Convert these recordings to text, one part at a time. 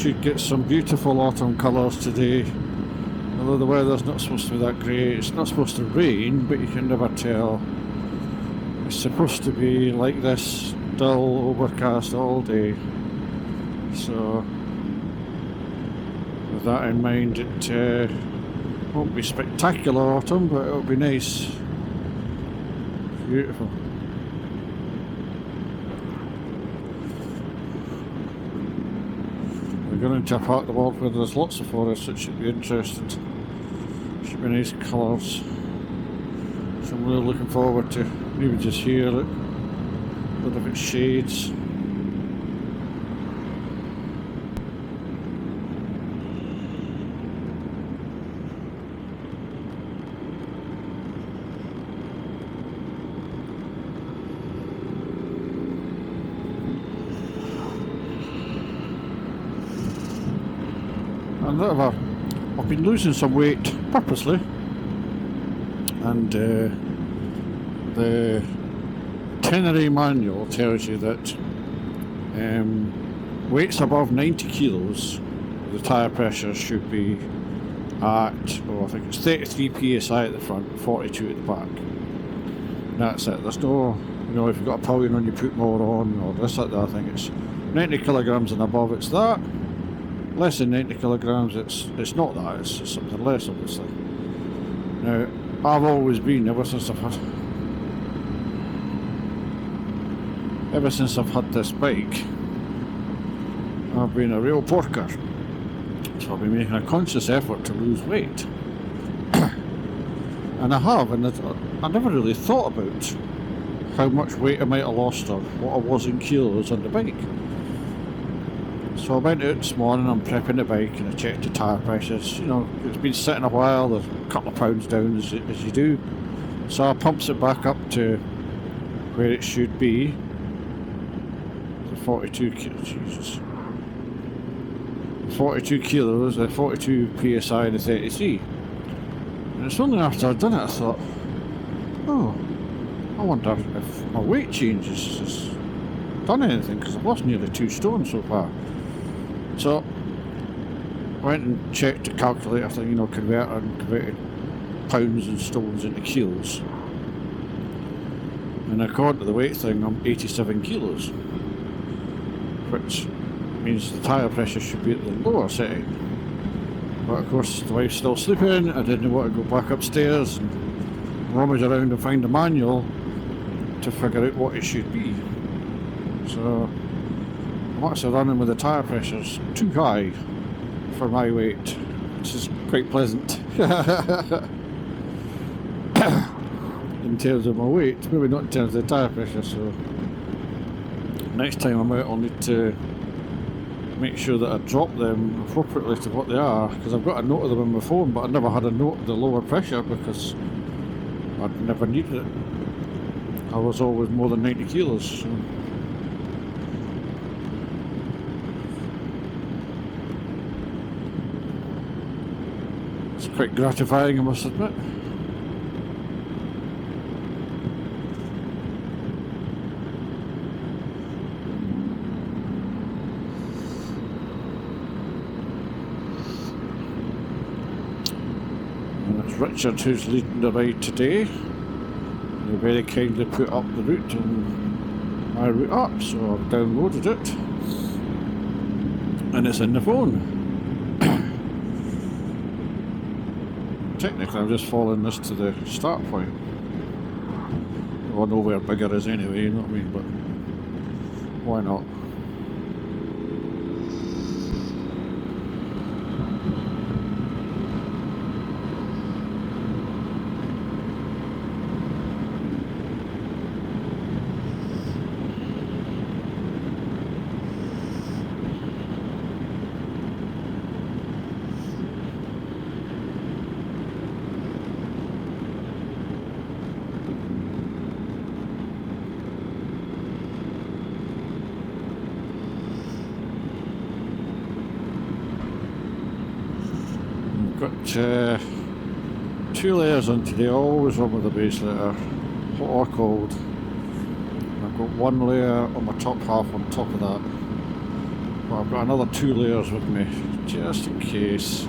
should get some beautiful autumn colours today. Although the weather's not supposed to be that great. It's not supposed to rain, but you can never tell. It's supposed to be like this, dull, overcast all day. So, with that in mind, it won't be spectacular autumn, but it'll be nice. Beautiful. We're going into a part of the world where there's lots of forests, which should be interesting. Should be nice colours. So I'm really looking forward to maybe just here, look, a little bit shades. And I've been losing some weight purposely, and the Tenere manual tells you that weights above 90 kilos, the tyre pressure should be at, I think it's 33 psi at the front, 42 at the back. And that's it. There's no, if you've got a pillion on, you put more on, or this, that, I think it's 90 kilograms and above, it's that. Less than 90 kilograms, it's not that, it's something less, obviously. Now, I've always been, ever since I've had this bike, I've been a real porker. So I've been making a conscious effort to lose weight. And I have, and I never really thought about how much weight I might have lost or what I was in kilos on the bike. So I went out this morning, I'm prepping the bike, and I checked the tyre pressures. It's been sitting a while, there's a couple of pounds down as you do. So I pumps it back up to where it should be. The 42 kilos, Jesus. 42 kilos, 42 psi and 33. And it's only after I'd done it I thought, oh, I wonder if my weight changes has done anything, because I've lost nearly 2 stone so far. So, I went and checked the calculator thing, converted pounds and stones into kilos. And according to the weight thing, I'm 87 kilos. Which means the tyre pressure should be at the lower setting. But of course, the wife's still sleeping, I didn't want to go back upstairs and rummage around and find a manual to figure out what it should be. So, I'm actually running with the tyre pressures too high for my weight, which is quite pleasant. In terms of my weight, maybe not in terms of the tyre pressure, so next time I'm out I'll need to make sure that I drop them appropriately to what they are, because I've got a note of them on my phone, but I never had a note of the lower pressure because I'd never needed it. I was always more than 90 kilos. So. It's quite gratifying, I must admit. Richard, who's leading the ride today, he very kindly put up the route on my route up, so I've downloaded it and it's in the phone. Technically I'm just following this to the start point. I know where bigger is anyway, you know what I mean, but why not? Got 2 layers on today. I always run with the base layer, hot or cold. I've got 1 layer on my top half on top of that, But I've got another 2 layers with me, just in case.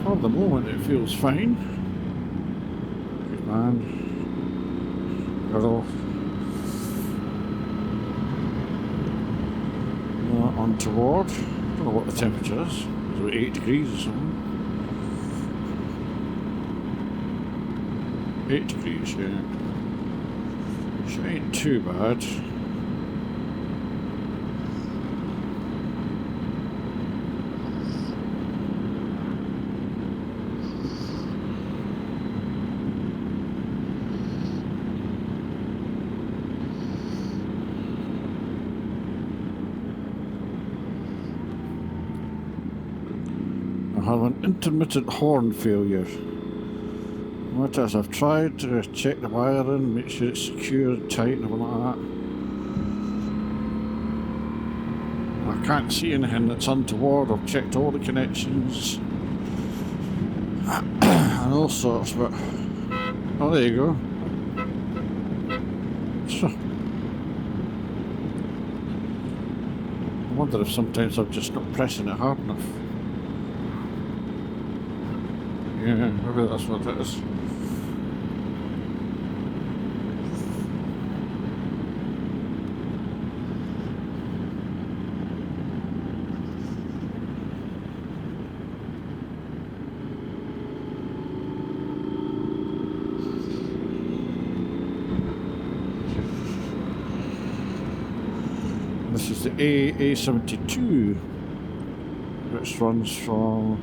For the moment it feels fine. Good man. Girl. Not untoward. Don't know what the temperature is. It's about 8 degrees or something. 8 degrees, yeah. Which ain't too bad. I have an intermittent horn failure. What it is, I've tried to check the wiring, make sure it's secure and tight and everything like that. I can't see anything that's untoward. I've checked all the connections and all sorts, but oh, there you go. So, I wonder if sometimes I'm just not pressing it hard enough. Yeah, maybe that's what it is. This is the A72, which runs from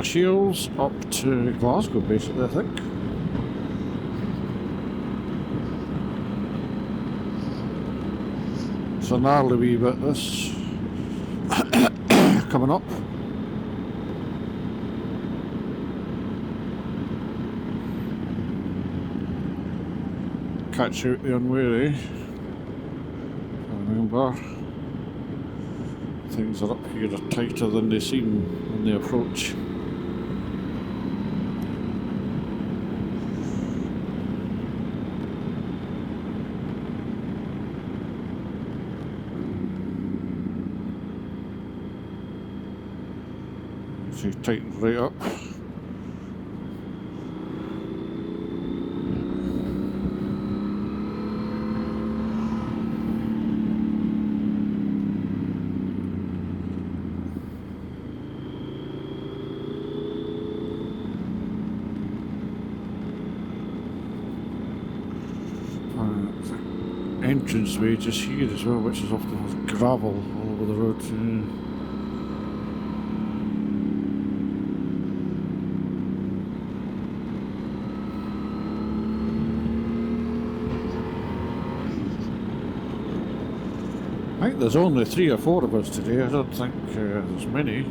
Shields up to Glasgow, basically, I think. It's a gnarly wee bit, this. Coming up. Catch out the unwary. Remember, things are up here are tighter than they seem when they approach. So you tighten right up. Entranceway just here as well, which is often has gravel all over the road. I think there's only 3 or 4 of us today. I don't think there's many.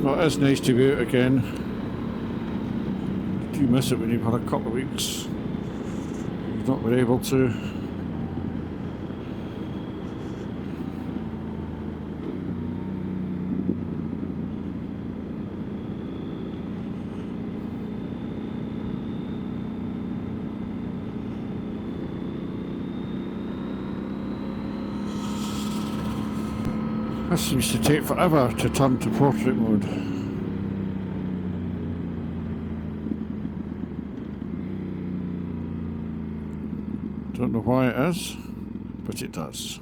Well, it is nice to be out again. I do miss it when you've had a couple of weeks you've not been able to. This seems to take forever to turn to portrait mode. Don't know why it is, but it does.